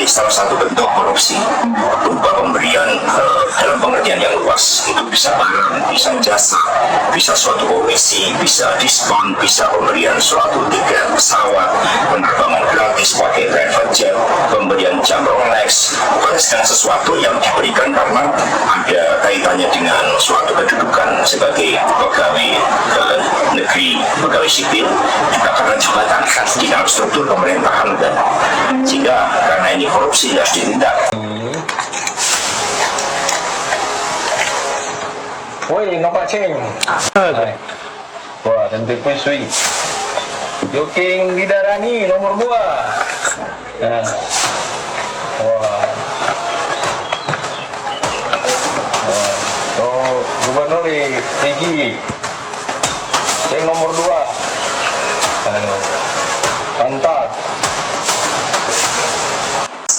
menjadi salah satu bentuk korupsi berupa pemberian dalam pengertian yang luas. Itu bisa barang, bisa jasa, bisa suatu komisi, bisa diskon, bisa pemberian suatu tiket pesawat, penerbangan gratis pakai private jet, pemberian jam Rolex, bukan segala sesuatu yang diberikan karena ada kaitannya dengan suatu kedudukan sebagai pegawai negeri, pegawai sipil, juga karena jabatan di dalam struktur pemerintahan, dan sehingga karena ini korupsi harus ditindak. Woi, nampak ceng. Wah, tentu pun sui. Joking Bidarani nomor 2. Nah. Wah. Oh, Gubernur Tinggi. Ceng nomor 2. Mantap.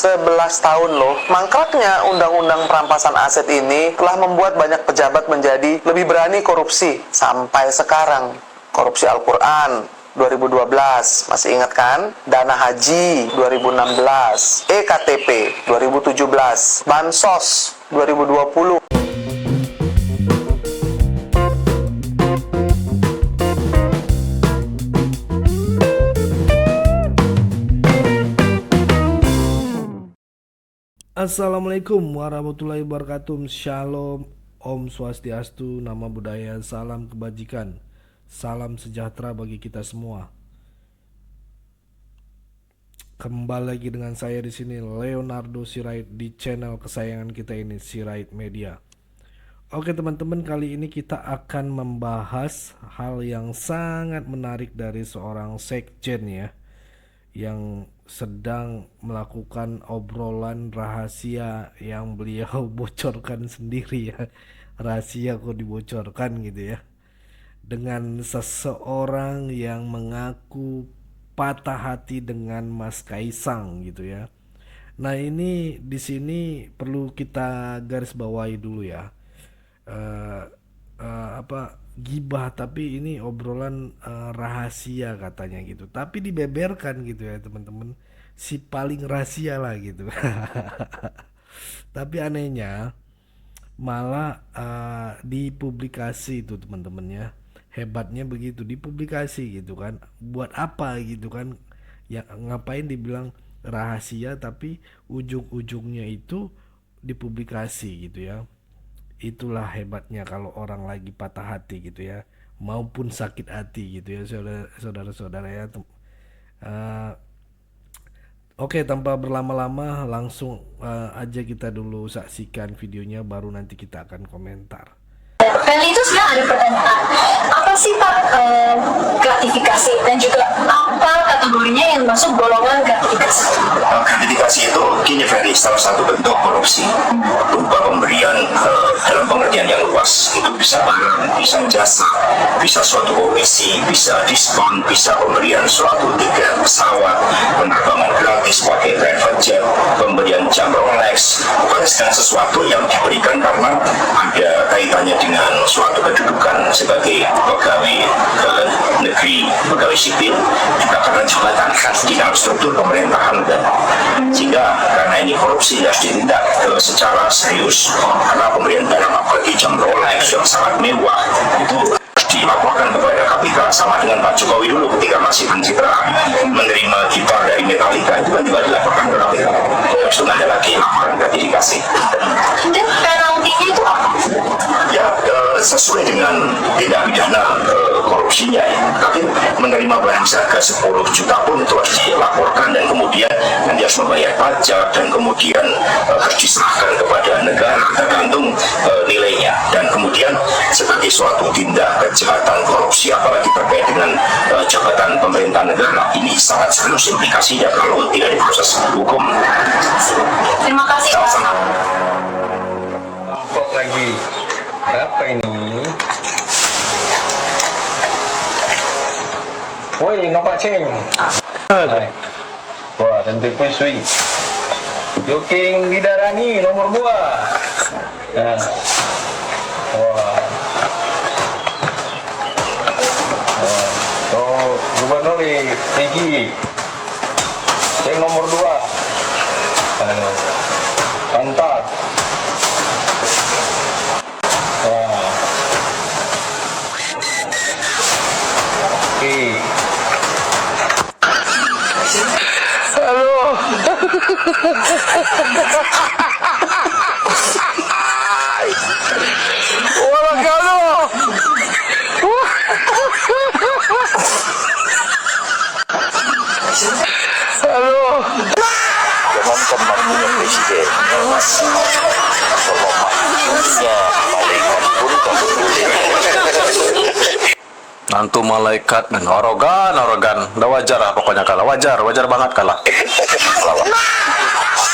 11 tahun loh, mangkraknya undang-undang perampasan aset ini telah membuat banyak pejabat menjadi lebih berani korupsi. Sampai sekarang, korupsi Al-Quran 2012, masih ingat kan? Dana Haji 2016, EKTP 2017, Bansos 2020. Assalamualaikum warahmatullahi wabarakatuh. Shalom, Om Swastiastu, Nama Budaya, salam kebajikan, salam sejahtera bagi kita semua. Kembali lagi dengan saya di sini Leonardo Sirait di channel kesayangan kita ini, Sirait Media. Oke teman-teman, kali ini kita akan membahas hal yang sangat menarik dari seorang sekjen ya, yang sedang melakukan obrolan rahasia yang beliau bocorkan sendiri ya. Rahasia kok dibocorkan gitu ya, dengan seseorang yang mengaku patah hati dengan Mas Kaisang gitu ya. Nah ini di sini perlu kita garis bawahi dulu ya, gibah, tapi ini obrolan rahasia katanya gitu, tapi dibeberkan gitu ya teman-teman, si paling rahasia lah gitu. Tapi anehnya malah dipublikasi itu teman-teman ya, hebatnya begitu, dipublikasi gitu kan. Buat apa gitu kan, ya ngapain dibilang rahasia tapi ujung-ujungnya itu dipublikasi gitu ya. Itulah hebatnya kalau orang lagi patah hati gitu ya, maupun sakit hati gitu ya saudara-saudara ya. Oke, tanpa berlama-lama langsung aja kita dulu saksikan videonya, baru nanti kita akan komentar. Dan itu sebenarnya ada pertanyaan, apa sih Pak gratifikasi, dan juga apa kategorinya yang masuk golongan gratifikasi? Gratifikasi itu gini Ferry, salah satu bentuk korupsi berupa pemberian dalam pengertian yang luas. Itu bisa barang, bisa jasa, bisa suatu komisi, bisa diskon, bisa pemberian suatu tiket pesawat, penerbangan gratis pakai private jet, pemberian jam Rolex, bukan segala sesuatu yang diberikan karena ada kaitannya dengan suatu kedudukan sebagai pegawai negeri, pegawai sipil, juga karena jabatan di dalam struktur pemerintahan, dan sehingga karena ini korupsi harus ditindak secara serius. Karena pemberian barang apalagi jam Rolex yang sangat mewah itu dilaporkan kepada KPK, sama dengan Pak Jokowi dulu ketika masih pencitraan menerima gitar dari Metallica, itu kan juga dilaporkan ke KPK. Itu ada lagi laporan gratifikasi. Dan penaltinya itu apa? Ya sesuai dengan tindak pidana korupsinya ya. Tapi menerima barang seharga 10 juta pun itu harus dilaporkan, dan kemudian nanti harus membayar pajak, dan kemudian harus diserahkan kepada negara tergantung nilainya. Dan kemudian sebagai suatu tindak kejahatan korupsi apalagi terkait dengan jabatan pemerintah negara, ini sangat serius implikasinya kalau tidak diproses hukum. Terima kasih Pak. Nampak lagi. Apa ini? Woi, nampak ceng. Wah, tentu pun sui. Joking Bidarani nomor 2. Nah. Wah. Oh, Gubernur Tinggi. Ceng nomor 2. Aduh. Mantap. Wah. Oke. Dengan kemampuan presiden, ya malaikat pun kamu boleh. Nantu malaikat dan arogan, udah wajar lah pokoknya kalah, wajar banget kalah.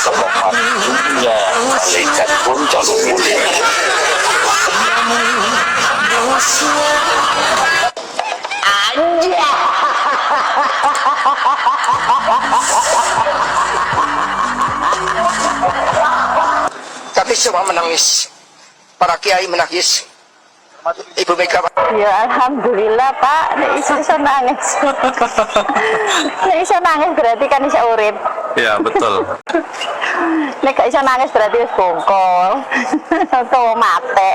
Kemampuannya malaikat pun kamu boleh. Tapi semua menangis. Para kiai menangis. Ibu Mega. Ya alhamdulillah Pak, nek iso nangis. Nek iso nangis berarti kan iso urip. Ya betul. Nek gak iso nangis berarti wis bongkol. Atau mate.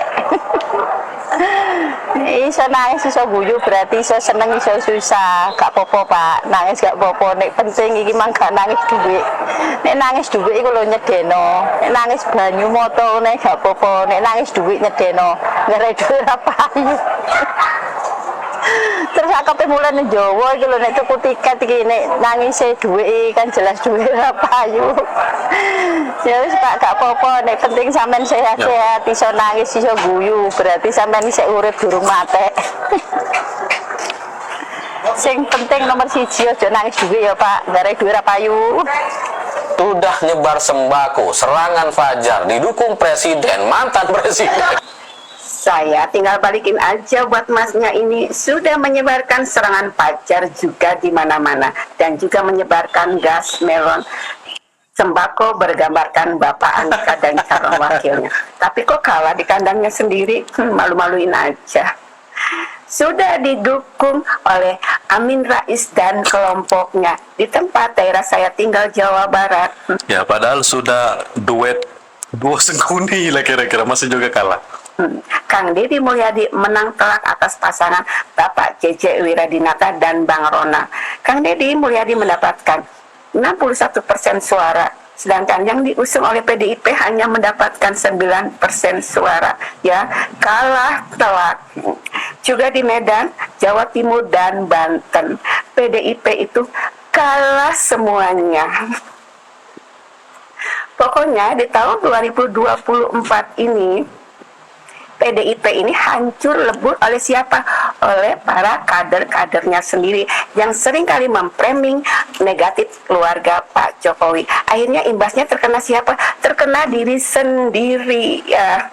Iso nangis iso guyu berarti iso seneng iso susah. Gak apa-apa Pak, nangis gak apa-apa. Nek penting iki mang gak nangis dhuwit. Nek nangis dhuwit iku lho nyedeno. Nek nangis banyu moto nek gak apa-apa. Nek nangis dhuwit nyedeno. Ngerek dhuwit apa ayu. Terus aku mulai Jawa iki lho nek tuku tiket iki nek nangise dhuwit kan jelas dhuwit ra payu. Ya wis Pak gak apa-apa nek penting sampean sehat-sehat iso nangis iso guyu berarti sampean isih urip durung mate. Sing penting nomor 1 aja nangis dhuwit ya Pak, ngarep dhuwit ra payu. Sudah nyebar sembako, serangan fajar, didukung presiden, mantan presiden. Saya tinggal balikin aja buat masnya ini sudah menyebarkan serangan fajar juga di mana-mana dan juga menyebarkan gas melon sembako bergambarkan Bapak Andika dan calon wakilnya. Tapi kok kalah di kandangnya sendiri, malu-maluin aja. Sudah didukung oleh Amin Rais dan kelompoknya di tempat daerah saya tinggal Jawa Barat. Ya padahal sudah duo Sengkuni lah kira-kira masih juga kalah. Kang Deddy Mulyadi menang telak atas pasangan Bapak JJ Wiradinata dan Bang Rona. Kang Deddy Mulyadi mendapatkan 61% suara, sedangkan yang diusung oleh PDIP hanya mendapatkan 9% suara. Ya, kalah telak. Juga di Medan, Jawa Timur dan Banten, PDIP itu kalah semuanya. Pokoknya di tahun 2024 ini PDIP ini hancur lebur oleh siapa? Oleh para kader-kadernya sendiri yang seringkali memframing negatif keluarga Pak Jokowi. Akhirnya imbasnya terkena siapa? Terkena diri sendiri ya.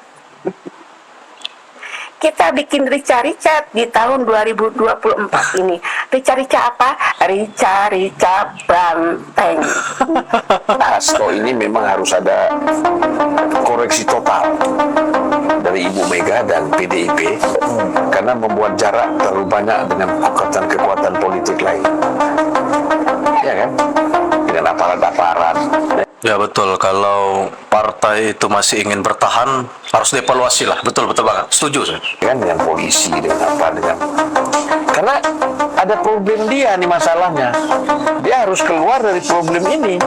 Kita bikin rica-rica di tahun 2024 ini. Rica-rica apa? Rica-rica Banteng. Hasto ini memang harus ada koreksi total dari Ibu Mega dan PDIP karena membuat jarak terlalu banyak dengan kekuatan-kekuatan politik lain, ya kan, dengan aparat-aparat. Ya betul, kalau partai itu masih ingin bertahan harus dievaluasi lah, betul banget, setuju saya. Kan dengan polisi, dengan apa, karena ada problem dia nih masalahnya, dia harus keluar dari problem ini.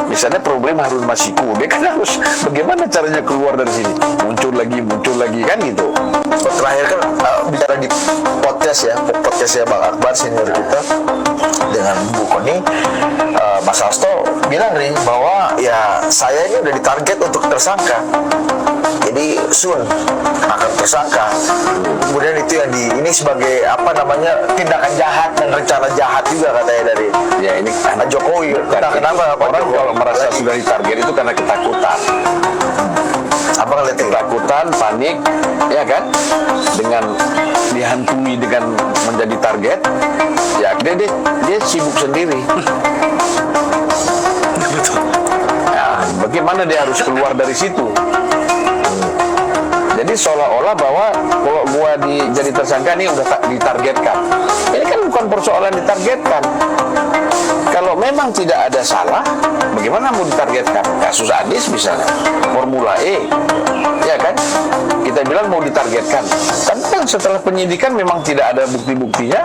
Misalnya problem Harun Masiku, dia kan harus bagaimana caranya keluar dari sini, muncul lagi kan gitu. Terakhir kan bicara di podcastnya Bang Akbar senior kita dengan Bu Koni, Mas Hasto bilang nih bahwa ya saya ini udah ditarget untuk tersangka, jadi soon akan tersangka. Kemudian itu yang ini sebagai apa namanya tindakan jahat dan rencana jahat juga katanya dari Ya ini Pak Jokowi. Kenapa Pak orang Jokowi kalau merasa sudah ditarget itu karena ketakutan. Apa ngeliat Ketakutan, panik, ya kan? Dengan dihantui dengan menjadi target, ya akhirnya dia sibuk sendiri. Nah, bagaimana dia harus keluar dari situ? Jadi seolah-olah bahwa kalau gua jadi tersangka nih udah ditargetkan. Ini kan bukan persoalan ditargetkan. Kalau memang tidak ada salah, bagaimana mau ditargetkan? Kasus Adis misalnya, Formula E, ya kan? Kita bilang mau ditargetkan. Tapi kan setelah penyidikan memang tidak ada bukti-buktinya.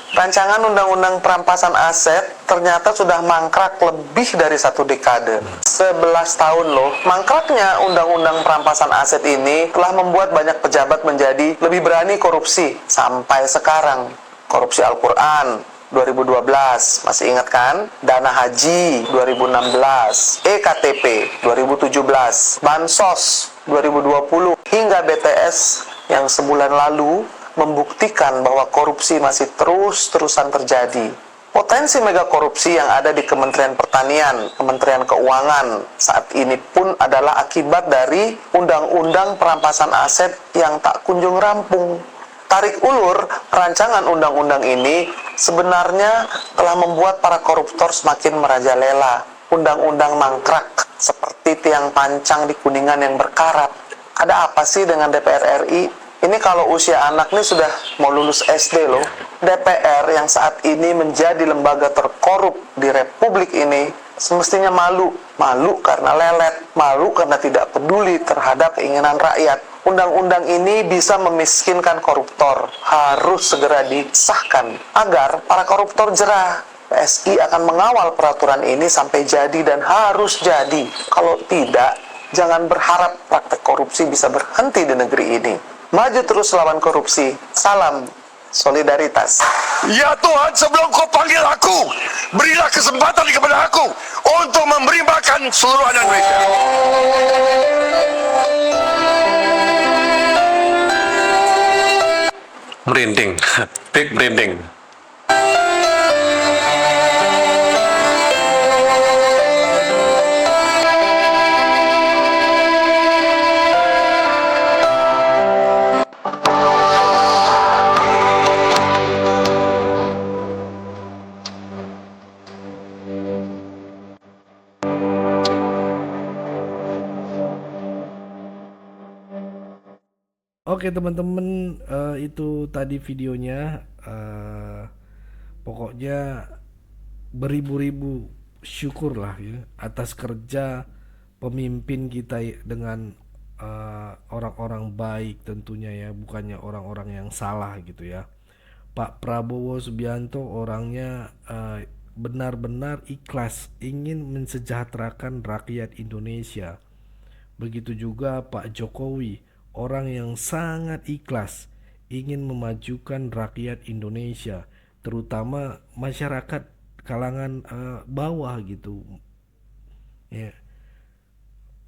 Rancangan Undang-Undang Perampasan Aset ternyata sudah mangkrak lebih dari 1 dekade. 11 tahun loh. Mangkraknya Undang-Undang Perampasan Aset ini telah membuat banyak pejabat menjadi lebih berani korupsi sampai sekarang. Korupsi Al-Quran 2012, masih ingat kan? Dana Haji 2016, EKTP 2017, Bansos 2020, hingga BTS yang sebulan lalu membuktikan bahwa korupsi masih terus-terusan terjadi. Potensi mega korupsi yang ada di Kementerian Pertanian, Kementerian Keuangan saat ini pun adalah akibat dari Undang-Undang Perampasan Aset yang tak kunjung rampung. Tarik ulur rancangan undang-undang ini sebenarnya telah membuat para koruptor semakin merajalela. Undang-undang mangkrak seperti tiang pancang di Kuningan yang berkarat. Ada apa sih dengan DPR RI? Ini kalau usia anak nih sudah mau lulus SD loh. DPR yang saat ini menjadi lembaga terkorup di Republik ini semestinya malu. Malu karena lelet, malu karena tidak peduli terhadap keinginan rakyat. Undang-undang ini bisa memiskinkan koruptor. Harus segera disahkan agar para koruptor jerah. PSI akan mengawal peraturan ini sampai jadi dan harus jadi. Kalau tidak, jangan berharap praktek korupsi bisa berhenti di negeri ini. Maju terus lawan korupsi. Salam solidaritas. Ya Tuhan, sebelum kau panggil aku, berilah kesempatan kepada aku untuk memberi makan seluruh anak Indonesia. Merinding, big merinding. Oke teman-teman, itu tadi videonya. Pokoknya beribu-ribu syukur lah ya atas kerja pemimpin kita dengan orang-orang baik tentunya ya, bukannya orang-orang yang salah gitu ya. Pak Prabowo Subianto orangnya benar-benar ikhlas ingin mensejahterakan rakyat Indonesia. Begitu juga Pak Jokowi, orang yang sangat ikhlas ingin memajukan rakyat Indonesia, terutama masyarakat kalangan bawah gitu ya,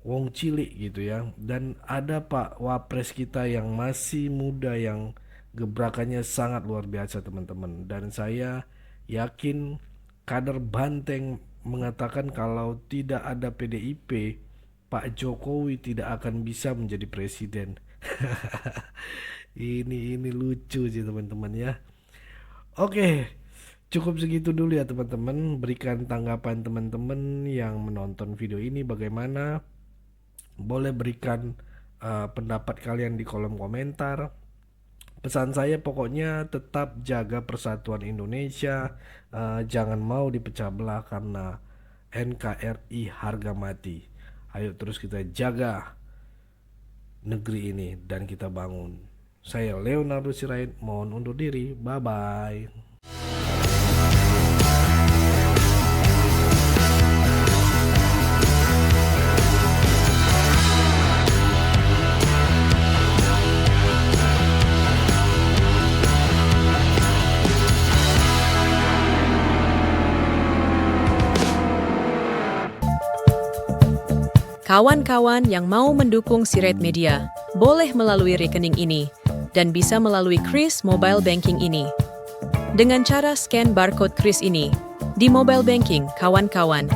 wong cilik gitu ya. Dan ada Pak Wapres kita yang masih muda yang gebrakannya sangat luar biasa teman-teman. Dan saya yakin kader Banteng mengatakan kalau tidak ada PDIP, Pak Jokowi tidak akan bisa menjadi presiden. ini lucu sih teman-teman ya. Oke, cukup segitu dulu ya teman-teman. Berikan tanggapan teman-teman yang menonton video ini bagaimana. Boleh berikan pendapat kalian di kolom komentar. Pesan saya pokoknya tetap jaga persatuan Indonesia. Jangan mau dipecah belah karena NKRI harga mati. Ayo terus kita jaga negeri ini dan kita bangun. Saya Leonardo Sirait, mohon undur diri. Bye-bye. Kawan-kawan yang mau mendukung Sirait Media, boleh melalui rekening ini dan bisa melalui Kris Mobile Banking ini. Dengan cara scan barcode Kris ini di mobile banking, kawan-kawan.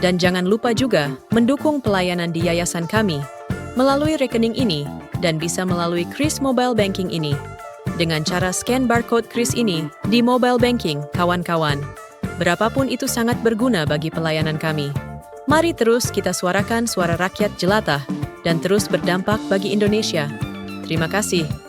Dan jangan lupa juga mendukung pelayanan di yayasan kami melalui rekening ini dan bisa melalui Kris Mobile Banking ini. Dengan cara scan barcode Kris ini di mobile banking, kawan-kawan. Berapapun itu sangat berguna bagi pelayanan kami. Mari terus kita suarakan suara rakyat jelata dan terus berdampak bagi Indonesia. Terima kasih.